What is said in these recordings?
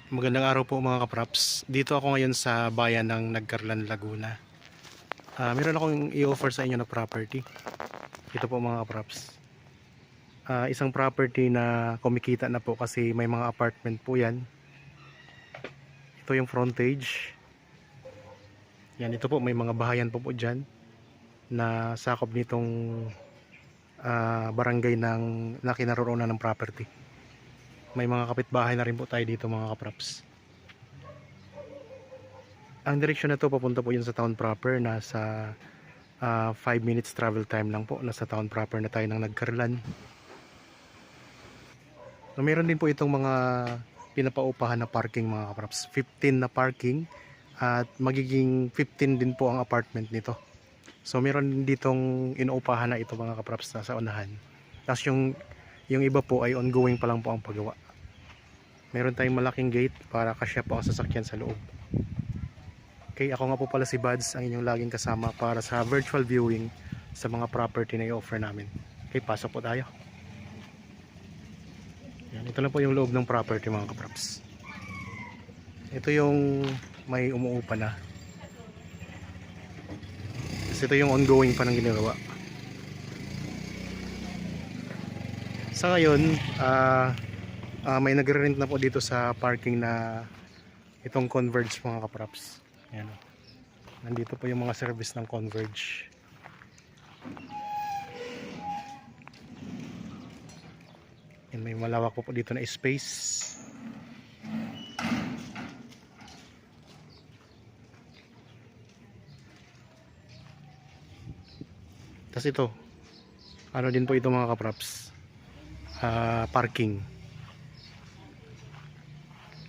Magandang araw po mga kapraps. Dito ako ngayon sa bayan ng Nagcarlan, Laguna. Meron akong i-offer sa inyo na property. Ito po mga kapraps. Isang property na kumikita na po kasi may mga apartment po yan. Ito yung frontage. Yan, ito po may mga bahayan po dyan na sakop nitong barangay na kinaroroonan ng property. May mga kapitbahay na rin po tayo dito mga kapraps. Ang direksyon na to papunta po yun sa town proper. Nasa 5 minutes travel time lang po. Nasa town proper na tayo ng Nagcarlan. So, meron din po itong mga pinapaupahan na parking mga kapraps. 15 na parking at magiging 15 din po ang apartment nito. So meron din ditong inuupahan na ito mga kapraps na sa unahan. Tapos yung iba po ay ongoing pa lang po ang paggawa. Meron tayong malaking gate para kasya po ang sasakyan sa loob. Okay, ako nga po pala si Buds, ang inyong laging kasama para sa virtual viewing sa mga property na i-offer namin. Okay, pasok po tayo. Yan, ito lang po yung loob ng property mga kapraps. Ito yung may umuupa na. Kasi ito yung ongoing pa ng ginagawa. Sa ngayon, may nagre-rent na po dito sa parking na itong Converge mga kapraps. Yan. Nandito po yung mga service ng Converge. Yan, may malawak po dito na space. Tapos ito, ano din po ito mga kapraps, parking.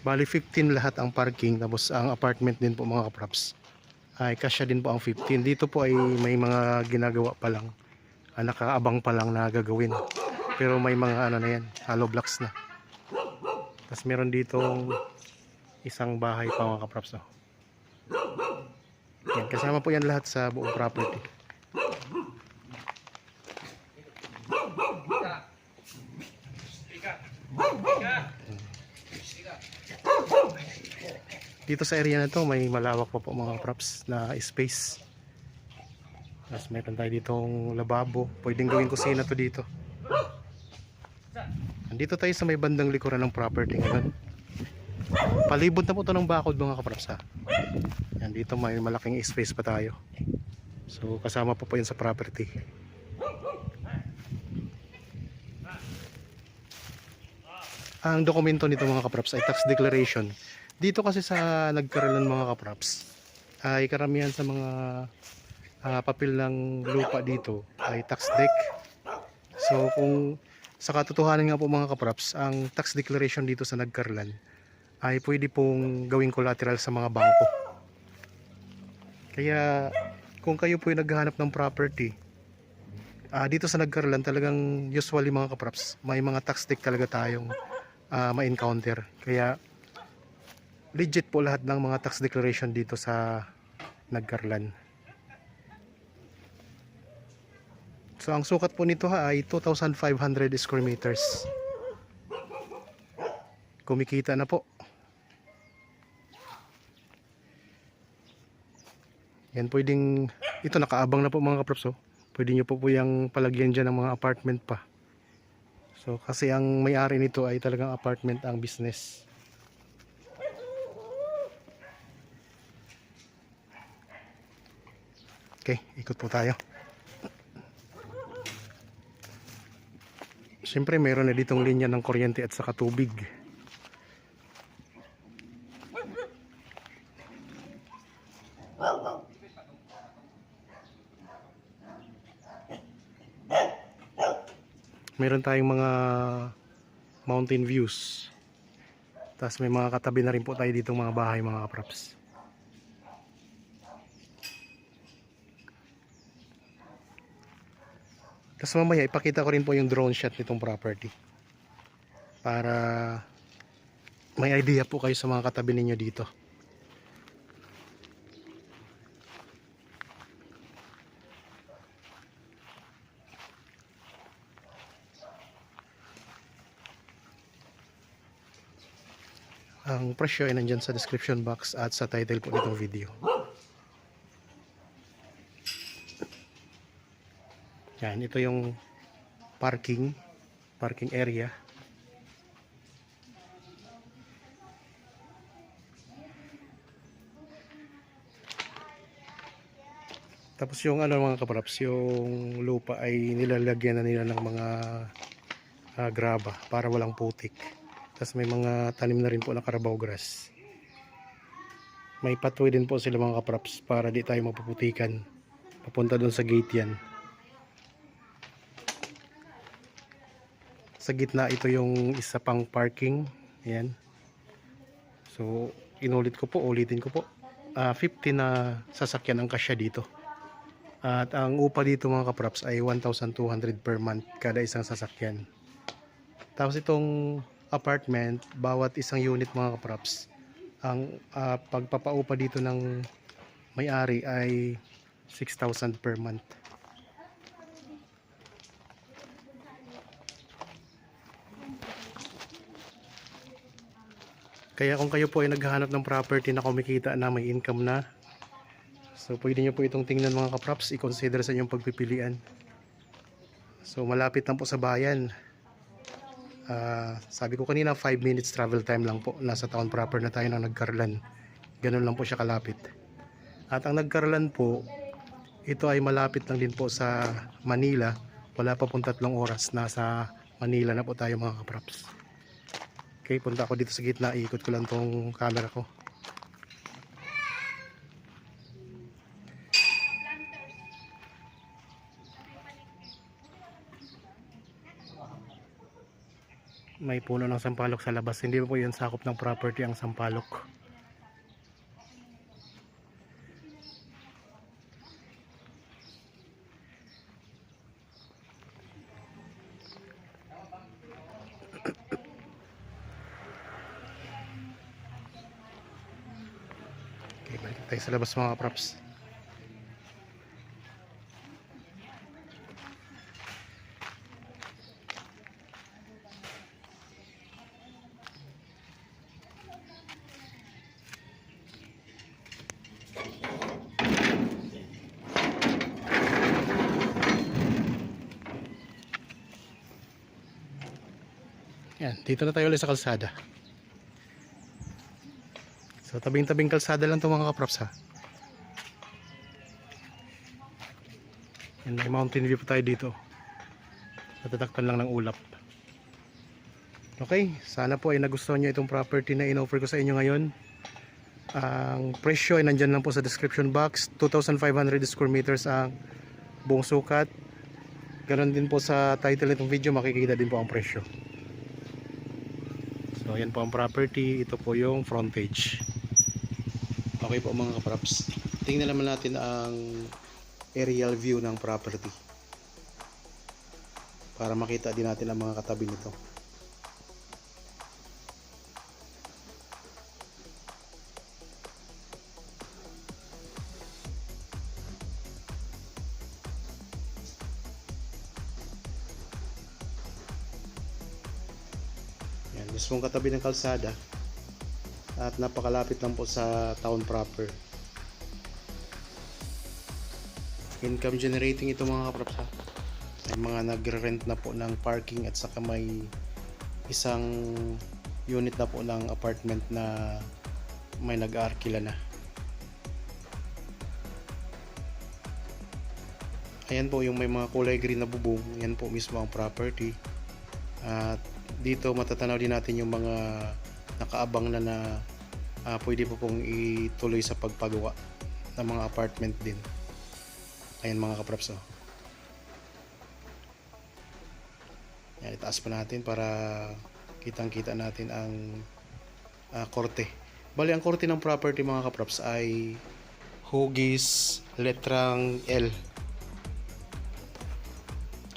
Bali 15 lahat ang parking, tapos ang apartment din po mga kapraps ay kasya din po ang 15. Dito po ay may mga ginagawa pa lang, nakaabang pa lang na gagawin, pero may mga ano na yan, hollow blocks na. Tapos meron ditong isang bahay pa mga kapraps, no? Yan, kasama po yan lahat sa buong property. Dito sa area na to may malawak pa po mga props na space. Tapos meron tayo ditong lababo, pwedeng gawing kusina to dito. Nandito tayo sa may bandang likuran ng property ngayon. Palibot na po to ng bakod mga kaprops ha. Yan, dito may malaking space pa tayo. So kasama po yun sa property. Ang dokumento nito mga kaprops ay tax declaration. Dito kasi sa Nagcarlan mga kaprops ay karamihan sa mga papel ng lupa dito ay tax deck. So kung sa katotohanan nga po mga kaprops, ang tax declaration dito sa Nagcarlan ay pwede pong gawing collateral sa mga bangko. Kaya kung kayo po ay naghahanap ng property dito sa Nagcarlan, talagang usually mga kaprops may mga tax deck talaga tayong ma-encounter. Kaya legit po lahat ng mga tax declaration dito sa Nagcarlan. So ang sukat po nito ay 2,500 square meters. Kumikita na po. Yan, pwedeng ito nakaabang na po mga kaprops, oh. Pwede nyo po yung palagyan dyan ng mga apartment pa. So kasi ang may-ari nito ay talagang apartment ang business. Okay, ikot po tayo. Siyempre meron na ditong linya ng kuryente at saka tubig. Meron tayong mga mountain views. Tapos may mga katabi na rin po tayo ditong mga bahay mga kaprops. Tapos mamaya ipakita ko rin po yung drone shot nitong property para may idea po kayo sa mga katabi ninyo dito. Ang presyo ay nandyan sa description box at sa title po nitong video. Yan, ito yung parking area. Tapos yung mga kapraps, yung lupa ay nilalagyan na nila ng mga graba para walang putik. Tapos may mga tanim na rin po na carabao grass. May pathway din po sila mga kapraps para di tayo mapuputikan. Papunta doon sa gate yan. Sa gitna ito yung isa pang parking. Ayan. So ulitin ko po. 50 na sasakyan ang kasya dito. At ang upa dito mga kapraps ay 1,200 per month kada isang sasakyan. Tapos itong apartment, bawat isang unit mga kapraps, ang pagpapaupa dito ng may-ari ay 6,000 per month. Kaya kung kayo po ay naghahanap ng property na kumikita na may income na, so pwede nyo po itong tingnan mga kapraps, i-consider sa inyong pagpipilian. So malapit lang po sa bayan. Sabi ko kanina 5 minutes travel time lang po. Nasa town proper na tayo ng Nagcarlan. Ganun lang po siya kalapit. At ang Nagcarlan po, ito ay malapit lang din po sa Manila. Wala pa pong 3 oras. Nasa Manila na po tayo mga kapraps. Okay, punta ako dito sa gitna. Iikot ko lang tong camera ko. May puno ng sampalok sa labas. Hindi po yun sakop ng property ang sampalok. Okay, balik tayo sa labas mga props. Yan, dito na tayo ulit sa kalsada. So tabing-tabing kalsada lang 'tong mga kaprops ha. Yan, may mountain view pa tayo dito. Natatakpan lang ng ulap. Okay, sana po ay nagustuhan nyo itong property na in-offer ko sa inyo ngayon. Ang presyo ay nandyan lang po sa description box. 2,500 square meters ang buong sukat. Ganon din po sa title nitong video, makikita din po ang presyo. So yan po ang property. Ito po yung frontage. Okay po mga kaprops. Tingnan naman natin ang aerial view ng property para makita din natin ang mga katabi nito. Yan, mismong katabi ng kalsada at napakalapit lang po sa town proper. Income generating ito mga kaprops ha. May mga nagre-rent na po ng parking at saka may isang unit na po ng apartment na may nag-aarkila na. Ayan po yung may mga kulay green na bubong. Yan po mismo ang property. At dito matatanaw din natin yung mga nakaabang na pwede po pong ituloy sa pagpagawa ng mga apartment din. Ayan mga kaprops oh. Yan, itaas pa natin para kitang kita natin ang korte. Bali ang korte ng property mga kaprops ay hugis letrang L.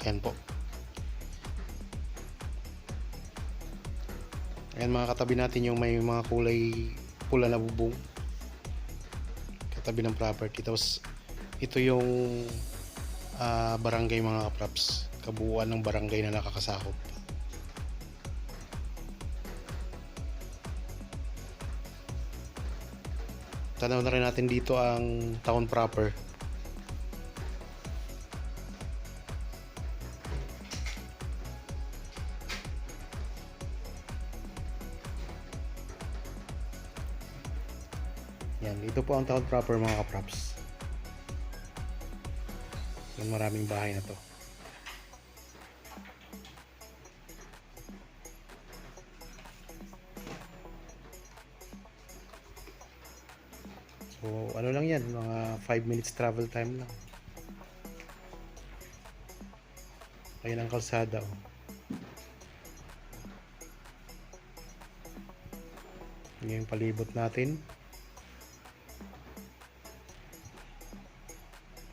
Ayan po. Ayan mga katabi natin yung may mga kulay pula na bubong katabi ng property. Tapos ito yung barangay mga kaprops, kabuuan ng barangay na nakakasakop. Tanaw na rin natin dito ang town proper. Yan, dito po ang town proper mga kaprops. Yung maraming bahay na to. So ano lang yan, mga 5 minutes travel time lang. Ayun ang kalsada oh. Yan yung palibot natin.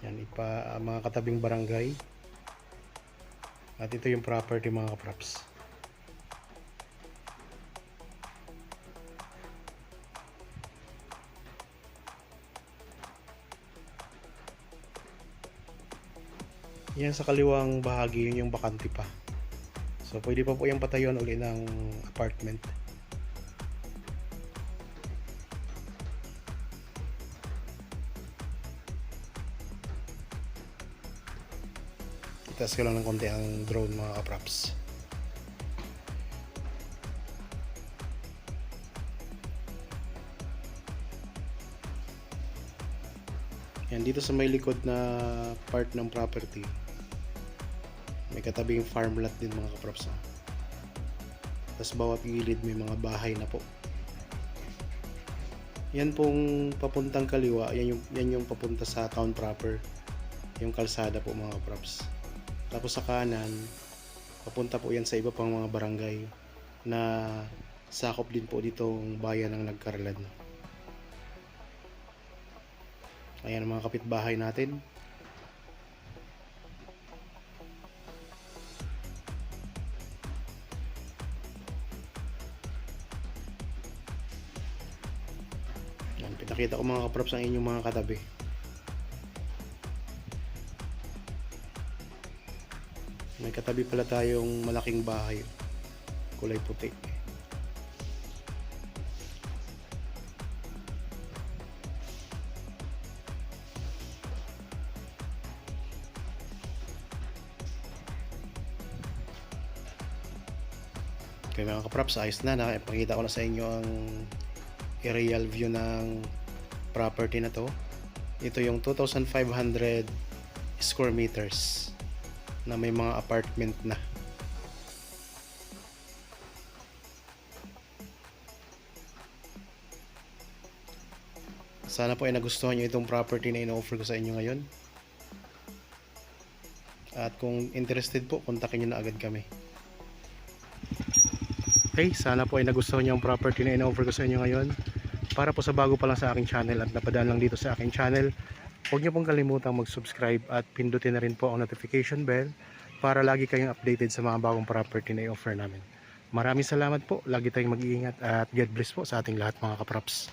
Yan mga katabing barangay. At ito yung property mga kaprops. Yan sa kaliwang bahagi, yun yung bakante pa. So pwede pa po yung patayuan uli ng apartment. Itaas ko lang ng konti ang drone mga kaprops. Yan, dito sa may likod na part ng property, may katabing farmland din mga kaprops. Tapos bawat gilid may mga bahay na po. Yan pong papuntang kaliwa, yan yung papunta sa town proper. Yung kalsada po mga kaprops. Tapos sa kanan, papunta po yan sa iba pang mga barangay na sakop din po ditong bayan ng Nagkarlan. Ayan ang mga kapitbahay natin. Yan, pinakita ko mga kaprops ang inyong mga katabi. May katabi pala tayong malaking bahay, kulay puti. Okay mga kaprops, ayos na. Nakipakita ko na sa inyo ang aerial view ng property na to. Ito yung 2,500 square meters na may mga apartment na. Sana po ay nagustuhan nyo itong property na ino-offer ko sa inyo ngayon. At kung interested po, kontakin nyo na agad kami. Okay, sana po ay nagustuhan nyo ang property na ino-offer ko sa inyo ngayon. Para po sa bago pa lang sa aking channel at napadaan lang dito sa aking channel, huwag nyo pong kalimutang mag-subscribe at pindutin na rin po ang notification bell para lagi kayong updated sa mga bagong property na i-offer namin. Maraming salamat po, lagi tayong mag-iingat at God bless po sa ating lahat mga kaprops.